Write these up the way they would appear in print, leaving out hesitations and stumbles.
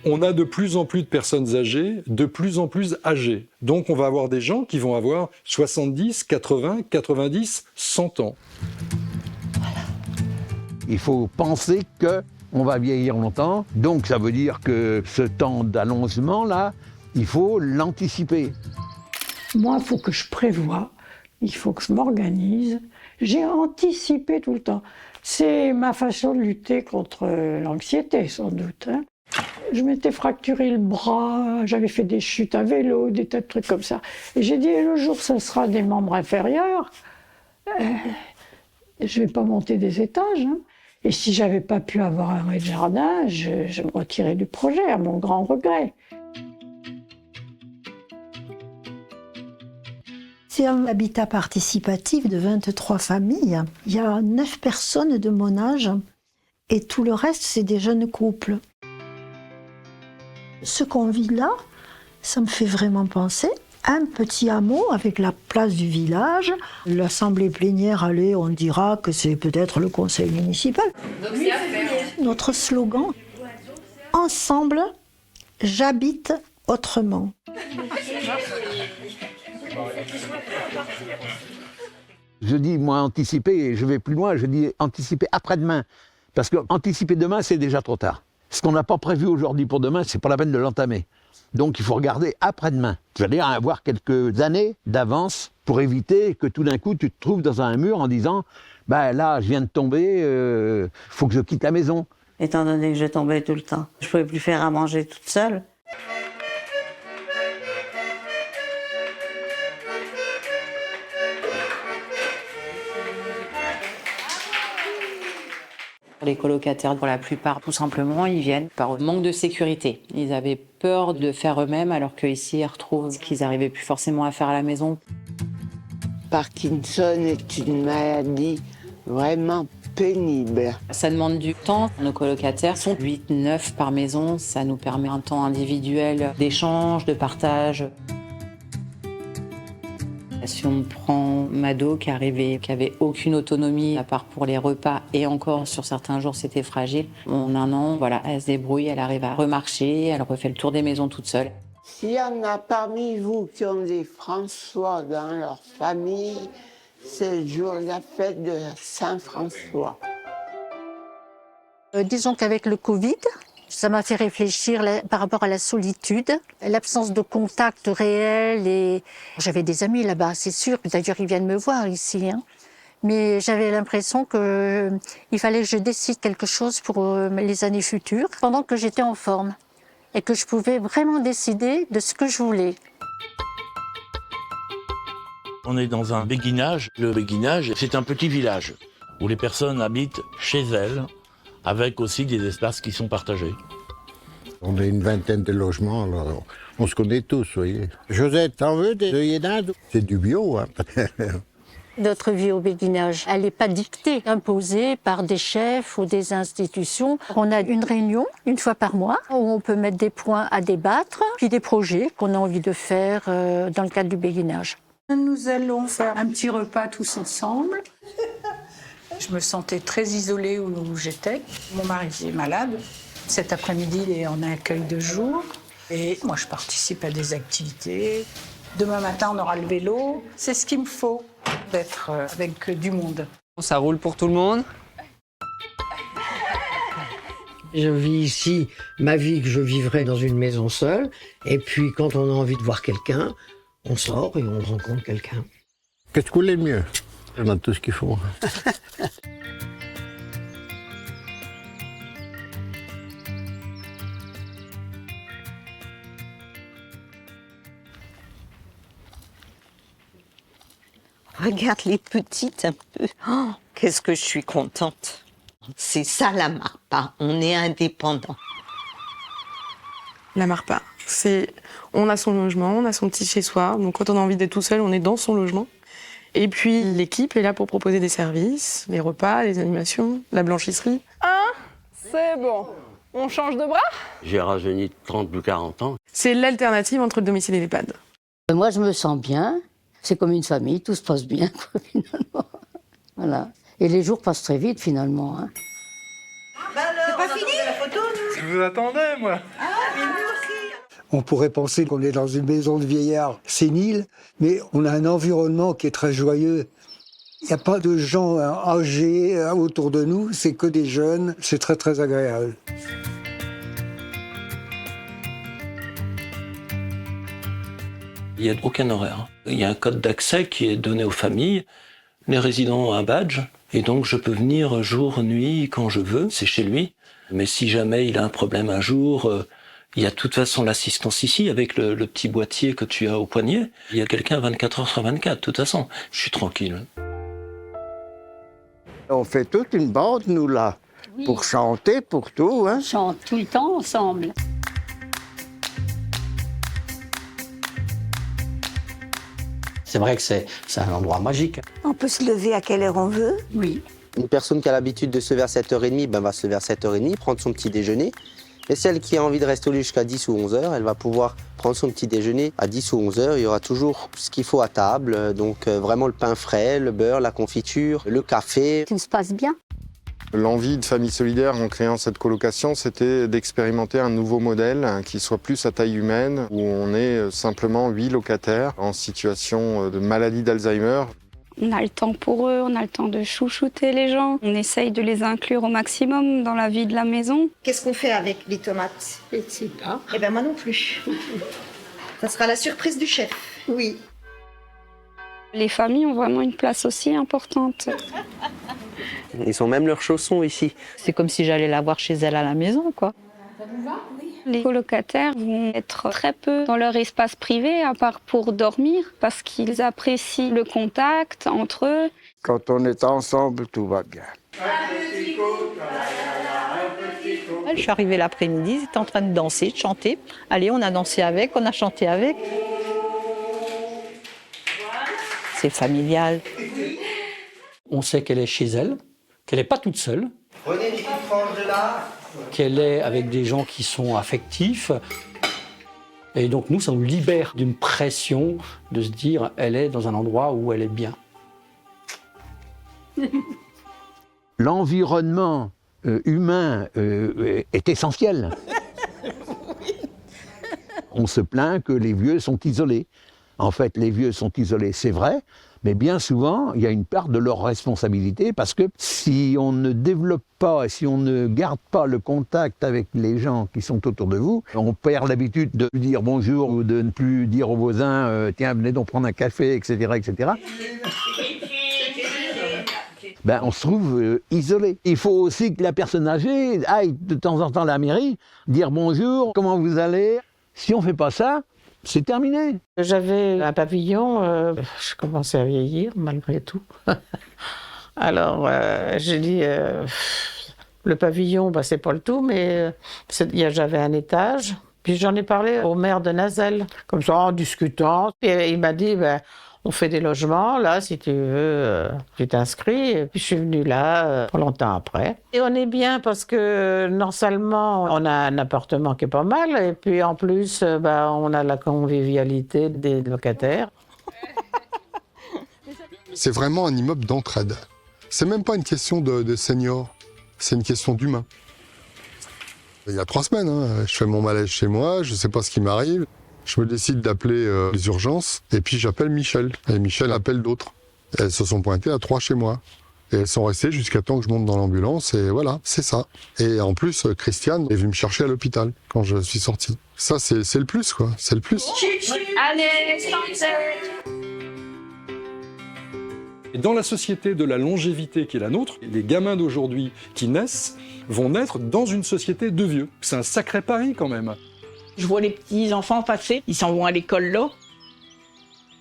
On a de plus en plus de personnes âgées, de plus en plus âgées. Donc on va avoir des gens qui vont avoir 70, 80, 90, 100 ans. Il faut penser qu'on va vieillir longtemps, donc ça veut dire que ce temps d'allongement-là, il faut l'anticiper. Moi, il faut que je prévoie, il faut que je m'organise. J'ai anticipé tout le temps. C'est ma façon de lutter contre l'anxiété, sans doute. Je m'étais fracturé le bras, j'avais fait des chutes à vélo, des tas de trucs comme ça. Et j'ai dit, le jour où ça sera des membres inférieurs, je ne vais pas monter des étages. Et si je n'avais pas pu avoir un rez-de-jardin, je me retirais du projet, à mon grand regret. C'est un habitat participatif de 23 familles. Il y a 9 personnes de mon âge et tout le reste, c'est des jeunes couples. Ce qu'on vit là, ça me fait vraiment penser à un petit hameau avec la place du village. L'assemblée plénière, allez, on dira que c'est peut-être le conseil municipal. Notre slogan, ensemble, j'habite autrement. Je dis, moi, anticiper, et je vais plus loin, je dis anticiper après-demain. Parce que anticiper demain, c'est déjà trop tard. Ce qu'on n'a pas prévu aujourd'hui pour demain, c'est pas la peine de l'entamer. Donc il faut regarder après-demain. C'est-à-dire avoir quelques années d'avance pour éviter que tout d'un coup, tu te trouves dans un mur en disant « ben là, je viens de tomber, faut que je quitte la maison ». Étant donné que je tombais tout le temps, je ne pouvais plus faire à manger toute seule. Les colocataires, pour la plupart, tout simplement, ils viennent par manque de sécurité. Ils avaient peur de faire eux-mêmes, alors qu'ici, ils retrouvent ce qu'ils n'arrivaient plus forcément à faire à la maison. Parkinson est une maladie vraiment pénible. Ça demande du temps. Nos colocataires sont 8-9 par maison. Ça nous permet un temps individuel d'échange, de partage. Si on prend Mado qui avait aucune autonomie à part pour les repas et encore sur certains jours c'était fragile. En un an, voilà, elle se débrouille, elle arrive à remarcher, elle refait le tour des maisons toute seule. S'il y en a parmi vous qui ont des François dans leur famille, c'est le jour de la fête de Saint-François. Disons qu'avec le Covid, ça m'a fait réfléchir par rapport à la solitude, l'absence de contact réel. Et j'avais des amis là-bas, c'est sûr. D'ailleurs, ils viennent me voir ici. Mais j'avais l'impression qu'il fallait que je décide quelque chose pour les années futures, pendant que j'étais en forme. Et que je pouvais vraiment décider de ce que je voulais. On est dans un béguinage. Le béguinage, c'est un petit village où les personnes habitent chez elles, avec aussi des espaces qui sont partagés. On a une vingtaine de logements, alors on se connaît tous, vous voyez. Josette, t'en veux des œillets d'Inde? C'est du bio, hein. Notre vie au béguinage, elle n'est pas dictée, imposée par des chefs ou des institutions. On a une réunion, une fois par mois, où on peut mettre des points à débattre, puis des projets qu'on a envie de faire dans le cadre du béguinage. Nous allons faire un petit repas tous ensemble. Je me sentais très isolée où j'étais. Mon mari est malade. Cet après-midi, il est en accueil de jour. Et moi, je participe à des activités. Demain matin, on aura le vélo. C'est ce qu'il me faut, d'être avec du monde. Ça roule pour tout le monde. Je vis ici ma vie que je vivrais dans une maison seule. Et puis, quand on a envie de voir quelqu'un, on sort et on rencontre quelqu'un. Qu'est-ce que vous voulez de mieux? On a tout ce qu'il faut. Regarde les petites un peu. Oh, qu'est-ce que je suis contente. C'est ça la Marpa, on est indépendant. La Marpa, c'est on a son logement, on a son petit chez-soi. Donc quand on a envie d'être tout seul, on est dans son logement. Et puis l'équipe est là pour proposer des services, les repas, les animations, la blanchisserie. C'est bon. On change de bras? J'ai rajeuni de 30 ou 40 ans. C'est l'alternative entre le domicile et l'EHPAD. Moi, je me sens bien. C'est comme une famille, tout se passe bien, quoi, finalement. Voilà. Et les jours passent très vite, finalement. C'est pas fini? Je vous attendais, moi. On pourrait penser qu'on est dans une maison de vieillards sénile, mais on a un environnement qui est très joyeux. Il n'y a pas de gens âgés autour de nous, c'est que des jeunes, c'est très très agréable. Il n'y a aucun horaire. Il y a un code d'accès qui est donné aux familles. Les résidents ont un badge, et donc je peux venir jour, nuit, quand je veux, c'est chez lui. Mais si jamais il a un problème un jour, il y a de toute façon l'assistance ici, avec le petit boîtier que tu as au poignet. Il y a quelqu'un 24 heures sur 24, de toute façon. Je suis tranquille. On fait toute une bande, nous, là, pour chanter, pour tout. Hein. On chante tout le temps ensemble. C'est vrai que c'est un endroit magique. On peut se lever à quelle heure on veut? Oui. Une personne qui a l'habitude de se lever à 7h30, va se lever à 7h30, prendre son petit déjeuner. Et celle qui a envie de rester au lit jusqu'à 10 ou 11h, elle va pouvoir prendre son petit déjeuner à 10 ou 11h. Il y aura toujours ce qu'il faut à table, donc vraiment le pain frais, le beurre, la confiture, le café. Tout se passe bien. L'envie de Famille Solidaire en créant cette colocation, c'était d'expérimenter un nouveau modèle qui soit plus à taille humaine, où on est simplement 8 locataires en situation de maladie d'Alzheimer. On a le temps pour eux, on a le temps de chouchouter les gens. On essaye de les inclure au maximum dans la vie de la maison. Qu'est-ce qu'on fait avec les tomates? Je ne sais pas. Eh bien, moi non plus. Ça sera la surprise du chef. Oui. Les familles ont vraiment une place aussi importante. Ils ont même leurs chaussons ici. C'est comme si j'allais la voir chez elle à la maison, quoi. Les colocataires vont être très peu dans leur espace privé, à part pour dormir, parce qu'ils apprécient le contact entre eux. Quand on est ensemble, tout va bien. Je suis arrivée l'après-midi, ils étaient en train de danser, de chanter. Allez, on a dansé avec, on a chanté avec. C'est familial. On sait qu'elle est chez elle, qu'elle n'est pas toute seule. Prenez une petite frange de là. Qu'elle est avec des gens qui sont affectifs. Et donc nous, ça nous libère d'une pression de se dire elle est dans un endroit où elle est bien. L'environnement humain est essentiel. On se plaint que les vieux sont isolés. En fait, les vieux sont isolés, c'est vrai, mais bien souvent, il y a une part de leur responsabilité parce que si on ne développe pas, si on ne garde pas le contact avec les gens qui sont autour de vous, on perd l'habitude de dire bonjour ou de ne plus dire aux voisins tiens, venez donc prendre un café, etc., etc. On se trouve isolé. Il faut aussi que la personne âgée aille de temps en temps à la mairie, dire bonjour, comment vous allez. Si on ne fait pas ça, c'est terminé. J'avais un pavillon, je commençais à vieillir malgré tout. Alors j'ai dit, le pavillon, c'est pas le tout, mais j'avais un étage. Puis j'en ai parlé au maire de Nazelles, comme ça en discutant. Puis il m'a dit, on fait des logements, là, si tu veux, tu t'inscris. Et puis je suis venue là pas longtemps après. Et on est bien parce que non seulement on a un appartement qui est pas mal, et puis en plus, on a la convivialité des locataires. C'est vraiment un immeuble d'entraide. C'est même pas une question de seniors, c'est une question d'humain. Il y a 3 semaines, je fais mon malaise chez moi, je sais pas ce qui m'arrive. Je me décide d'appeler les urgences et puis j'appelle Michel. Et Michel appelle d'autres. Elles se sont pointées à 3 chez moi. Et elles sont restées jusqu'à temps que je monte dans l'ambulance et voilà, c'est ça. Et en plus, Christiane est venue me chercher à l'hôpital quand je suis sorti. Ça, c'est le plus, quoi. C'est le plus. Allez, Et dans la société de la longévité qui est la nôtre, les gamins d'aujourd'hui qui naissent vont naître dans une société de vieux. C'est un sacré pari quand même. Je vois les petits enfants passer, ils s'en vont à l'école là.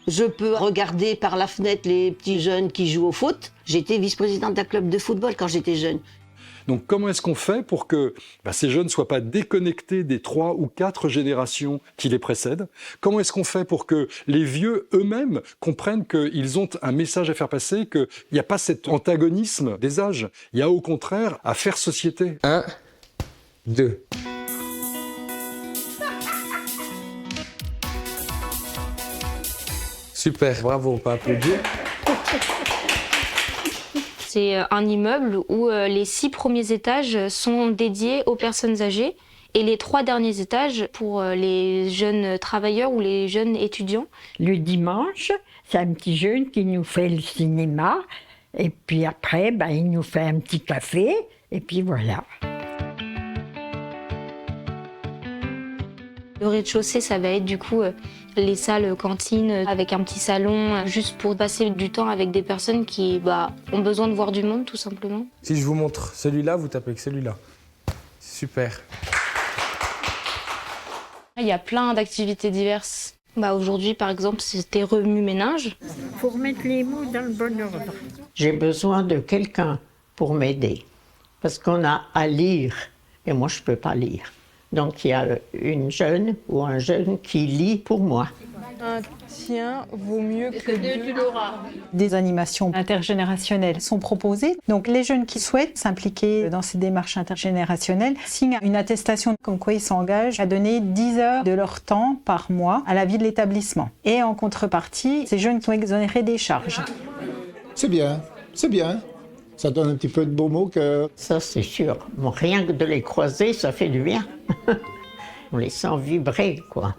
Je peux regarder par la fenêtre les petits jeunes qui jouent au foot. J'étais vice-présidente d'un club de football quand j'étais jeune. Donc comment est-ce qu'on fait pour que ces jeunes ne soient pas déconnectés des 3 ou 4 générations qui les précèdent? Comment est-ce qu'on fait pour que les vieux eux-mêmes comprennent qu'ils ont un message à faire passer, qu'il n'y a pas cet antagonisme des âges? Il y a au contraire à faire société. 1, 2. Super, bravo, on peut applaudir. C'est un immeuble où les 6 premiers étages sont dédiés aux personnes âgées Et les 3 derniers étages pour les jeunes travailleurs ou les jeunes étudiants. Le dimanche, c'est un petit jeune qui nous fait le cinéma. Et puis après, il nous fait un petit café. Et puis voilà. Le rez-de-chaussée, ça va être du coup les salles cantines avec un petit salon juste pour passer du temps avec des personnes qui ont besoin de voir du monde tout simplement. Si je vous montre celui-là, vous tapez que celui-là. Super. Il y a plein d'activités diverses. Aujourd'hui par exemple, c'était remue-ménage. Pour mettre les mots dans le bon ordre. J'ai besoin de quelqu'un pour m'aider. Parce qu'on a à lire, et moi je ne peux pas lire. Donc il y a une jeune ou un jeune qui lit pour moi. Un tien vaut mieux que 2, tu l'auras. Des animations intergénérationnelles sont proposées. Donc les jeunes qui souhaitent s'impliquer dans ces démarches intergénérationnelles signent une attestation comme quoi ils s'engagent à donner 10 heures de leur temps par mois à la vie de l'établissement. Et en contrepartie, ces jeunes sont exonérés des charges. C'est bien, c'est bien. Ça donne un petit peu de beaux mots que... Ça, c'est sûr. Bon, rien que de les croiser, ça fait du bien. On les sent vibrer, quoi.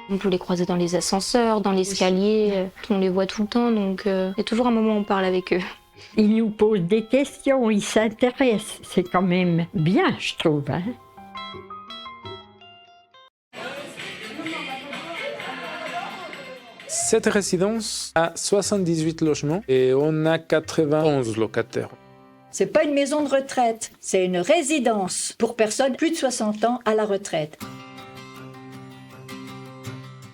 On peut les croiser dans les ascenseurs, dans l'escalier. On les voit tout le temps, donc il y a toujours un moment où on parle avec eux. Ils nous posent des questions, ils s'intéressent. C'est quand même bien, je trouve. Hein. Cette résidence a 78 logements et on a 91 locataires. C'est pas une maison de retraite, c'est une résidence pour personnes plus de 60 ans à la retraite.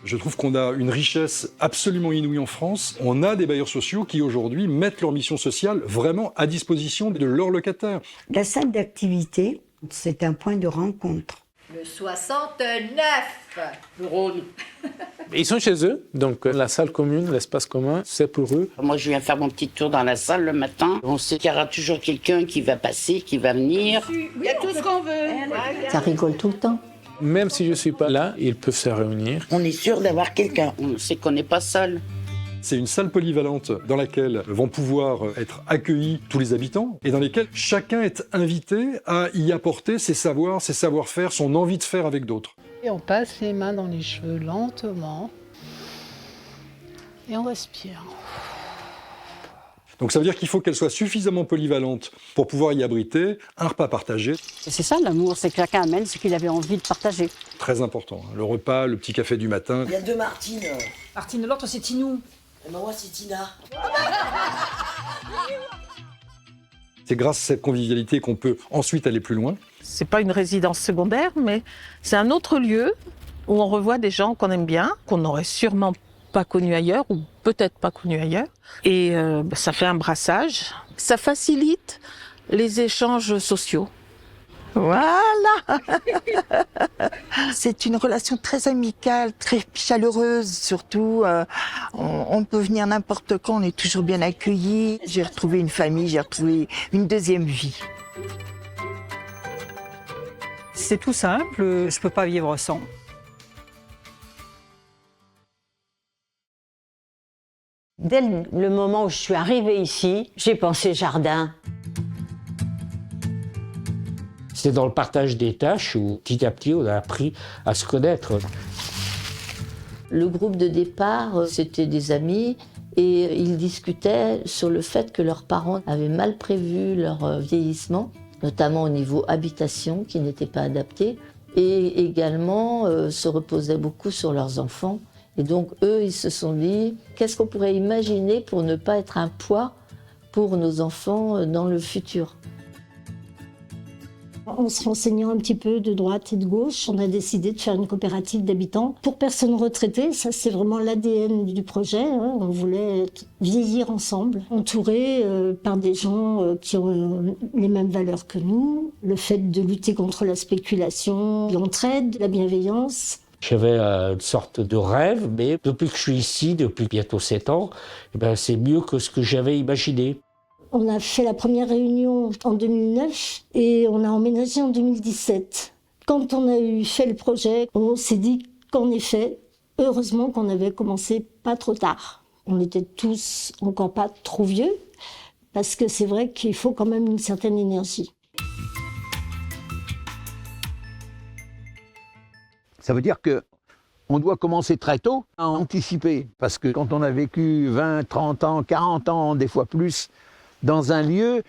Je trouve qu'on a une richesse absolument inouïe en France. On a des bailleurs sociaux qui aujourd'hui mettent leur mission sociale vraiment à disposition de leurs locataires. La salle d'activité, c'est un point de rencontre. Le 69 Le Rhône. Ils sont chez eux, donc la salle commune, l'espace commun, c'est pour eux. Moi, je viens faire mon petit tour dans la salle le matin. On sait qu'il y aura toujours quelqu'un qui va passer, qui va venir. Il y a tout ce qu'on veut. Ça rigole tout le temps. Même si je ne suis pas là, ils peuvent se réunir. On est sûr d'avoir quelqu'un. On sait qu'on n'est pas seul. C'est une salle polyvalente dans laquelle vont pouvoir être accueillis tous les habitants et dans lesquelles chacun est invité à y apporter ses savoirs, ses savoir-faire, son envie de faire avec d'autres. Et on passe les mains dans les cheveux lentement et on respire. Donc ça veut dire qu'il faut qu'elle soit suffisamment polyvalente pour pouvoir y abriter un repas partagé. C'est ça l'amour, c'est que chacun amène ce qu'il avait envie de partager. Très important, le repas, le petit café du matin. Il y a 2 Martines. Martine, l'autre c'est Tinou. Et moi c'est Tina. C'est grâce à cette convivialité qu'on peut ensuite aller plus loin. C'est pas une résidence secondaire, mais c'est un autre lieu où on revoit des gens qu'on aime bien, qu'on n'aurait sûrement pas connus ailleurs ou peut-être pas connus ailleurs. Et ça fait un brassage. Ça facilite les échanges sociaux. Voilà. C'est une relation très amicale, très chaleureuse surtout. On peut venir n'importe quand, on est toujours bien accueillis. J'ai retrouvé une famille, j'ai retrouvé une deuxième vie. C'est tout simple, je ne peux pas vivre sans. Dès le moment où je suis arrivée ici, j'ai pensé jardin. C'est dans le partage des tâches où petit à petit on a appris à se connaître. Le groupe de départ, c'était des amis et ils discutaient sur le fait que leurs parents avaient mal prévu leur vieillissement, notamment au niveau habitation qui n'était pas adapté, et également se reposaient beaucoup sur leurs enfants. Et donc eux, ils se sont dit, qu'est-ce qu'on pourrait imaginer pour ne pas être un poids pour nos enfants dans le futur ? En se renseignant un petit peu de droite et de gauche, on a décidé de faire une coopérative d'habitants pour personnes retraitées. Ça, c'est vraiment l'ADN du projet. On voulait vieillir ensemble, entourés par des gens qui ont les mêmes valeurs que nous. Le fait de lutter contre la spéculation, l'entraide, la bienveillance. J'avais une sorte de rêve, mais depuis que je suis ici, depuis bientôt 7 ans, c'est mieux que ce que j'avais imaginé. On a fait la première réunion en 2009 et on a emménagé en 2017. Quand on a fait le projet, on s'est dit qu'en effet, heureusement qu'on avait commencé pas trop tard. On était tous encore pas trop vieux, parce que c'est vrai qu'il faut quand même une certaine énergie. Ça veut dire que on doit commencer très tôt à anticiper. Parce que quand on a vécu 20, 30 ans, 40 ans, des fois plus, dans un lieu,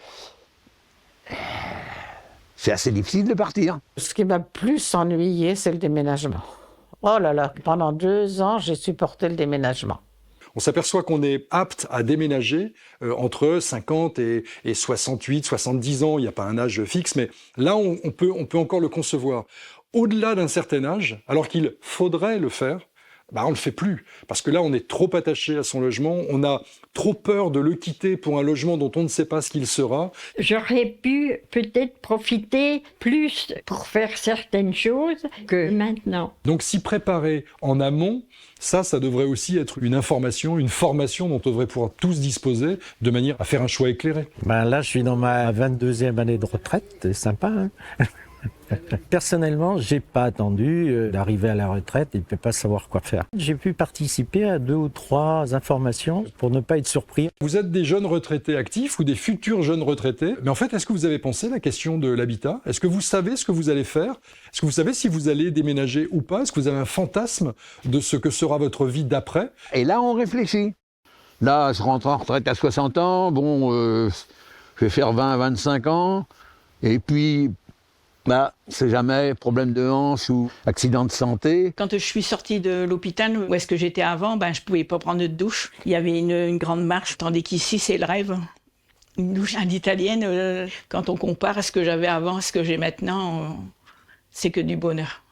c'est assez difficile de partir. Ce qui m'a plus ennuyé, c'est le déménagement. Oh là là, pendant 2 ans, j'ai supporté le déménagement. On s'aperçoit qu'on est apte à déménager entre 50 et 68, 70 ans. Il n'y a pas un âge fixe, mais là, on peut encore le concevoir. Au-delà d'un certain âge, alors qu'il faudrait le faire, on ne le fait plus. Parce que là, on est trop attaché à son logement, on a trop peur de le quitter pour un logement dont on ne sait pas ce qu'il sera. J'aurais pu peut-être profiter plus pour faire certaines choses que maintenant. Donc s'y préparer en amont, ça devrait aussi être une information, une formation dont on devrait pouvoir tous disposer de manière à faire un choix éclairé. Là, je suis dans ma 22e année de retraite, c'est sympa, hein. Personnellement, j'ai pas attendu d'arriver à la retraite et de ne pas savoir quoi faire. J'ai pu participer à 2 ou 3 informations pour ne pas être surpris. Vous êtes des jeunes retraités actifs ou des futurs jeunes retraités, mais en fait, est-ce que vous avez pensé à la question de l'habitat? Est-ce que vous savez ce que vous allez faire? Est-ce que vous savez si vous allez déménager ou pas? Est-ce que vous avez un fantasme de ce que sera votre vie d'après? Et là, on réfléchit. Là, je rentre en retraite à 60 ans, je vais faire 20 à 25 ans, et puis... c'est jamais problème de hanche ou accident de santé. Quand je suis sortie de l'hôpital, où est-ce que j'étais avant, je pouvais pas prendre de douche. Il y avait une grande marche, tandis qu'ici, c'est le rêve. Une douche à l'italienne, quand on compare à ce que j'avais avant, à ce que j'ai maintenant, c'est que du bonheur.